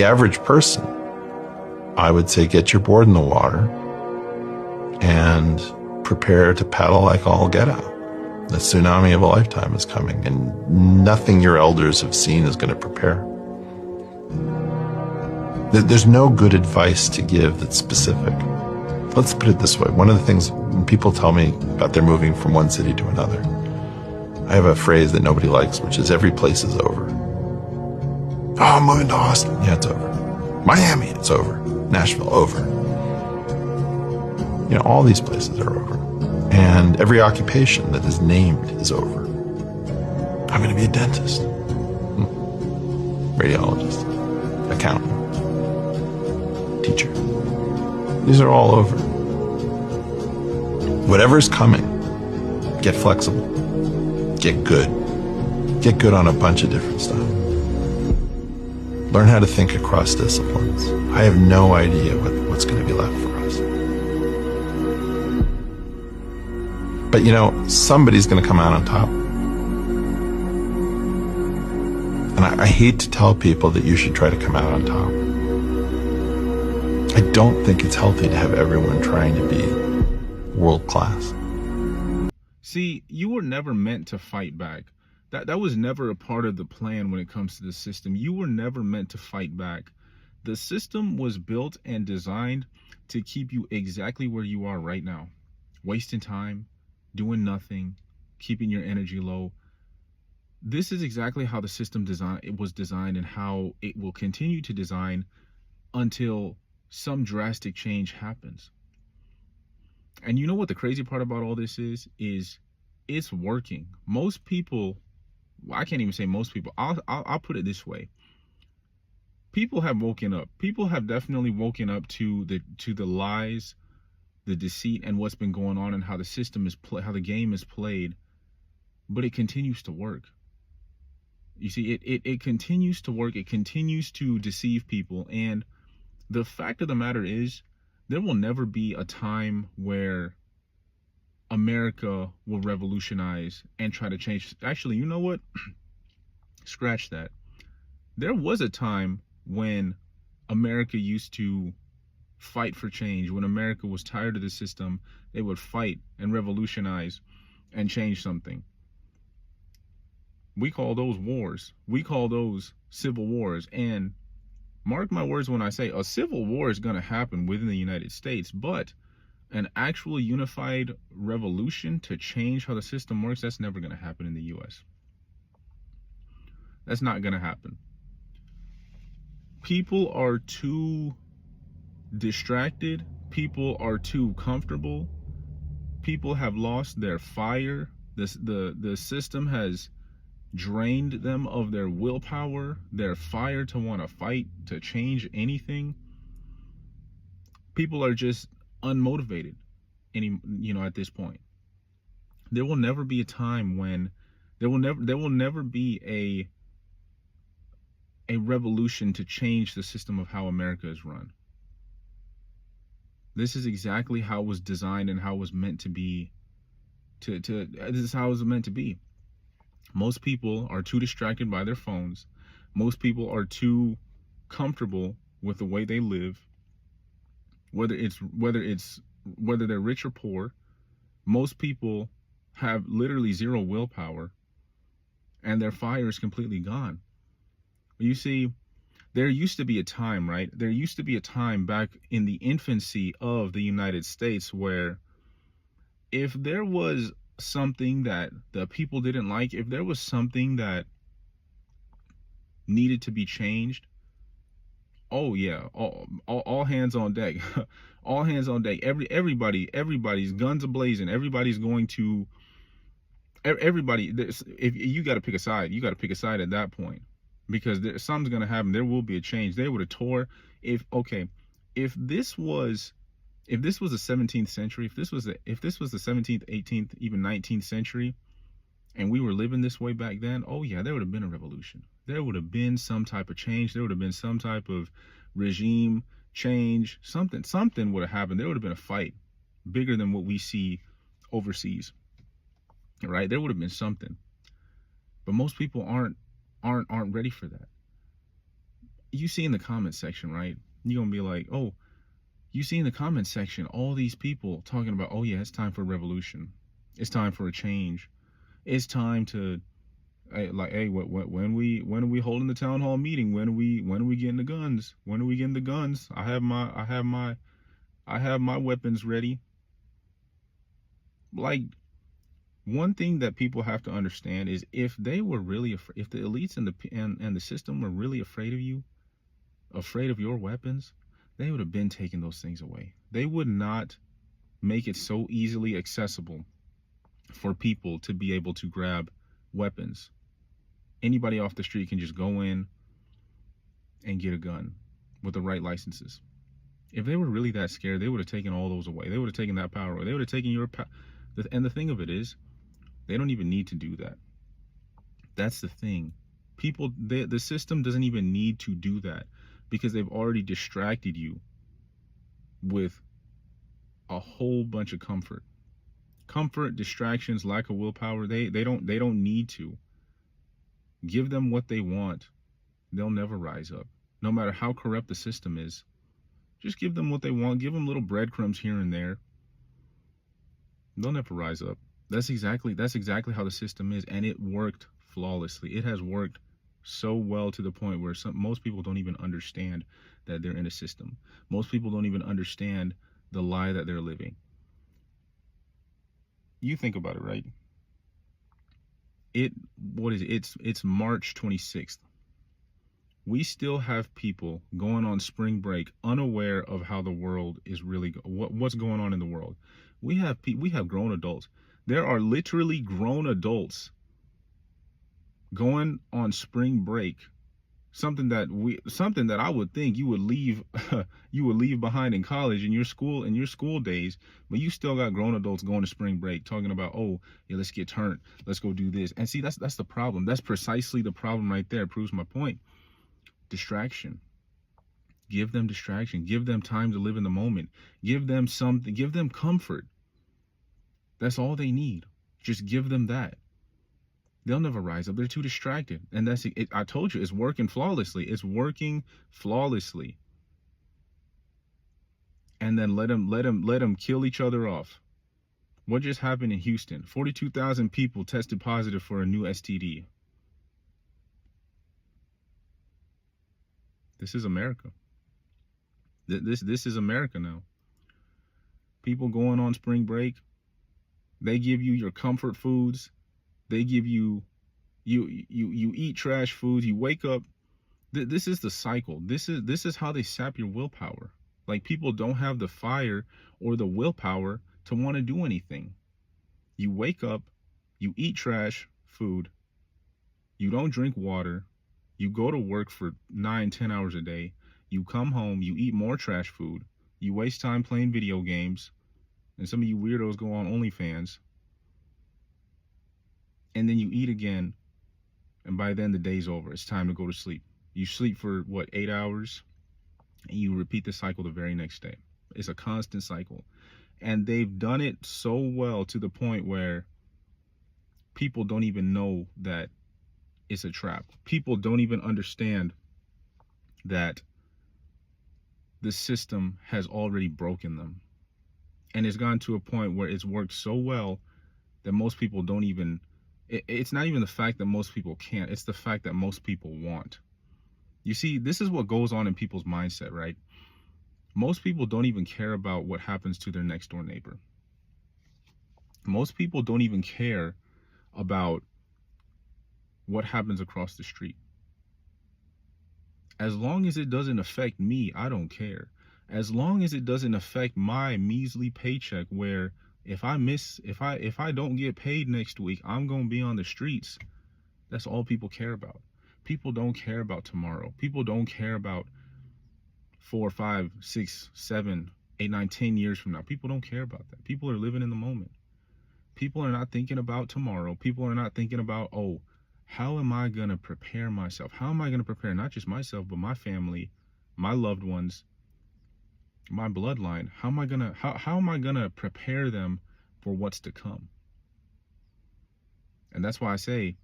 The average person, I would say, get your board in the water and prepare to paddle like all get out. The tsunami of a lifetime is coming, and nothing your elders have seen is going to prepare. There's no good advice to give that's specific. Let's put it this way. One of the things when people tell me about their moving from one city to another, I have a phrase that nobody likes, which is every place is over. Oh, I'm moving to Austin. Yeah, it's over. Miami, it's over. Nashville, over. You know, all these places are over. And every occupation that is named is over. I'm going to be a dentist, radiologist, accountant, teacher. These are all over. Whatever's coming, get flexible, get good on a bunch of different stuff. Learn how to think across disciplines. I have no idea what's going to be left for us. But you know, somebody's going to come out on top. And I hate to tell people that you should try to come out on top. I don't think it's healthy to have everyone trying to be world class. See, you were never meant to fight back. That was never a part of the plan when it comes to the system. You were never meant to fight back. The system was built and designed to keep you exactly where you are right now. Wasting time, doing nothing, keeping your energy low. This is exactly how the system was designed and how it will continue to design until some drastic change happens. And you know what the crazy part about all this is it's working. Most people, I can't even say most people, I'll put it this way. People have woken up. People have definitely woken up to the lies, the deceit, and what's been going on and how the system is how the game is played. But it continues to work. You see, it continues to work. It continues to deceive people. And the fact of the matter is, there will never be a time where America will revolutionize and try to change. Actually, you know what? Scratch that. There was a time when America used to fight for change. When America was tired of the system, they would fight and revolutionize and change something. We call those wars. We call those civil wars. And mark my words when I say a civil war is going to happen within the United States, but an actual unified revolution to change how the system works, that's never going to happen in the U.S. That's not going to happen. People are too distracted. People are too comfortable. People have lost their fire. The system has drained them of their willpower, their fire to want to fight, to change anything. People are just unmotivated at this point. There will never be a time when there will never be a revolution to change the system of how America is run. This is exactly how it was designed and how it was meant to be. This is how it was meant to be. Most people are too distracted by their phones. Most people are too comfortable with the way they live. Whether they're rich or poor, most people have literally zero willpower and their fire is completely gone. You see, there used to be a time, right? There used to be a time back in the infancy of the United States where if there was something that the people didn't like, if there was something that needed to be changed, oh yeah, all hands on deck. All hands on deck. Everybody's guns are blazing. Everybody's going to if you got to pick a side, you got to pick a side at that point, because something's going to happen. There will be a change. They would have tore if this was the 17th century, if this was the 17th, 18th, even 19th century, and we were living this way back then, oh yeah, there would have been a revolution. There would have been some type of change. There would have been some type of regime change. Something would have happened. There would have been a fight bigger than what we see overseas, right? There would have been something. But most people aren't ready for that. you see in the comment section, right? You're gonna be like, oh, you see in the comment section all these people talking about, oh yeah, it's time for a revolution, it's time for a change, it's time to like, hey, when are we holding the town hall meeting? When are we getting the guns? When are we getting the guns? I have my weapons ready. Like, one thing that people have to understand is if they were really if the elites and the system were really afraid of you, afraid of your weapons, they would have been taking those things away. They would not make it so easily accessible for people to be able to grab weapons. Anybody off the street can just go in and get a gun with the right licenses. If they were really that scared, they would have taken all those away. They would have taken that power away. They would have taken your power. And the thing of it is, they don't even need to do that. That's the thing. People, the system doesn't even need to do that because they've already distracted you with a whole bunch of comfort, distractions, lack of willpower. They don't need to. Give them what they want. They'll never rise up. No matter how corrupt the system is, just give them what they want. Give them little breadcrumbs here and there. They'll never rise up. That's exactly how the system is, and it worked flawlessly. It has worked so well to the point where most people don't even understand that they're in a system. Most people don't even understand the lie that they're living. You think about it, right? It's March 26th. We still have people going on spring break unaware of how the world is really what's going on in the world. We have grown adults. There are literally grown adults going on spring break. Something that I would think you would leave behind in college in your school days, but you still got grown adults going to spring break talking about, oh yeah, let's get turned, let's go do this. And see, that's the problem. That's precisely the problem right there. It proves my point. Distraction. Give them distraction. Give them time to live in the moment. Give them something. Give them comfort. That's all they need. Just give them that. They'll never rise up. They're too distracted. And that's it. I told you, it's working flawlessly. It's working flawlessly. And then let them kill each other off. What just happened in Houston? 42,000 people tested positive for a new STD. This is America. This is America now. People going on spring break. They give you your comfort foods. They give you eat trash foods. You wake up. This is the cycle. This is how they sap your willpower. Like, people don't have the fire or the willpower to want to do anything. You wake up, you eat trash food. You don't drink water. You go to work for 9-10 hours a day. You come home, you eat more trash food. You waste time playing video games. And some of you weirdos go on OnlyFans. And then you eat again. And by then the day's over. It's time to go to sleep. You sleep for 8 hours? And you repeat the cycle the very next day. It's a constant cycle. And they've done it so well to the point where people don't even know that it's a trap. People don't even understand that the system has already broken them. And it's gotten to a point where it's worked so well that most people don't even, it's not even the fact that most people can't, it's the fact that most people want. You see, this is what goes on in people's mindset, right? Most people don't even care about what happens to their next door neighbor. Most people don't even care about what happens across the street. As long as it doesn't affect me, I don't care. As long as it doesn't affect my measly paycheck, where if I don't get paid next week, I'm going to be on the streets. That's all people care about. People don't care about tomorrow. People don't care about 4, 5, 6, 7, 8, 9, 10 years from now. People don't care about that. People are living in the moment. People are not thinking about tomorrow. People are not thinking about, oh, how am I going to prepare myself? How am I going to prepare not just myself, but my family, my loved ones, my bloodline? How am I going to prepare them for what's to come? And that's why I say,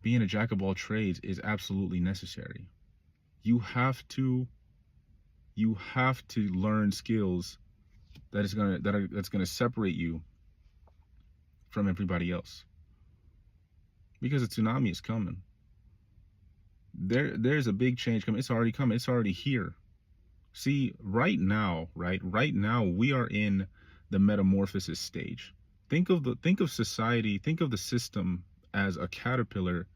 being a jack of all trades is absolutely necessary. You have to learn skills that's gonna separate you from everybody else, because a tsunami is coming. There's a big change coming. It's already coming. It's already here. See, right now, we are in the metamorphosis stage. Think of society, think of the system as a caterpillar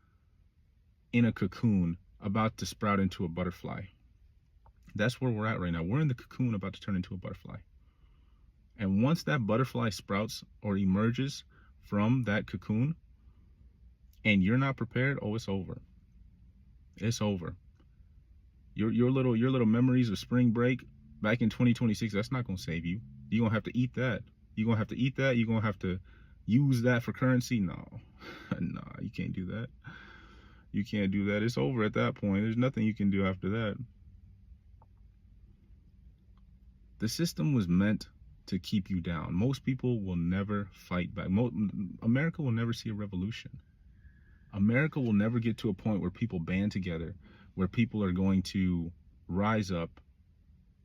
in a cocoon about to sprout into a butterfly. That's where we're at right now. We're in the cocoon about to turn into a butterfly. And once that butterfly sprouts or emerges from that cocoon and you're not prepared, oh, it's over. It's over. Your little memories of spring break back in 2026, that's not going to save you. You're going to have to eat that. You're going to have to eat that. You're going to have to use that for currency. No, no, you can't do that. You can't do that. It's over at that point. There's nothing you can do after that. The system was meant to keep you down. Most people will never fight back. America will never see a revolution. America will never get to a point where people band together, where people are going to rise up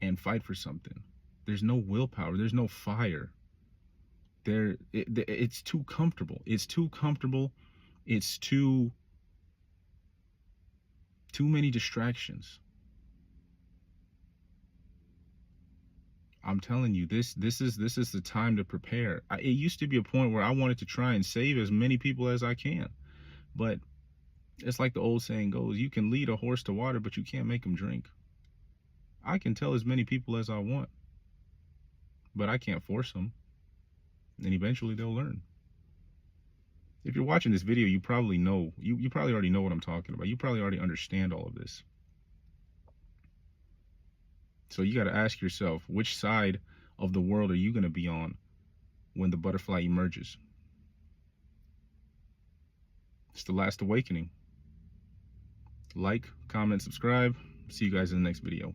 and fight for something. There's no willpower. There's no fire. It's too comfortable. It's too comfortable. It's too many distractions. I'm telling you, this is the time to prepare. It used to be a point where I wanted to try and save as many people as I can. But it's like the old saying goes, you can lead a horse to water, but you can't make him drink. I can tell as many people as I want, but I can't force them. And eventually they'll learn. If you're watching this video, you probably know, you probably already know what I'm talking about. You probably already understand all of this. So you got to ask yourself, which side of the world are you going to be on when the butterfly emerges? It's the last awakening. Like, comment, subscribe. See you guys in the next video.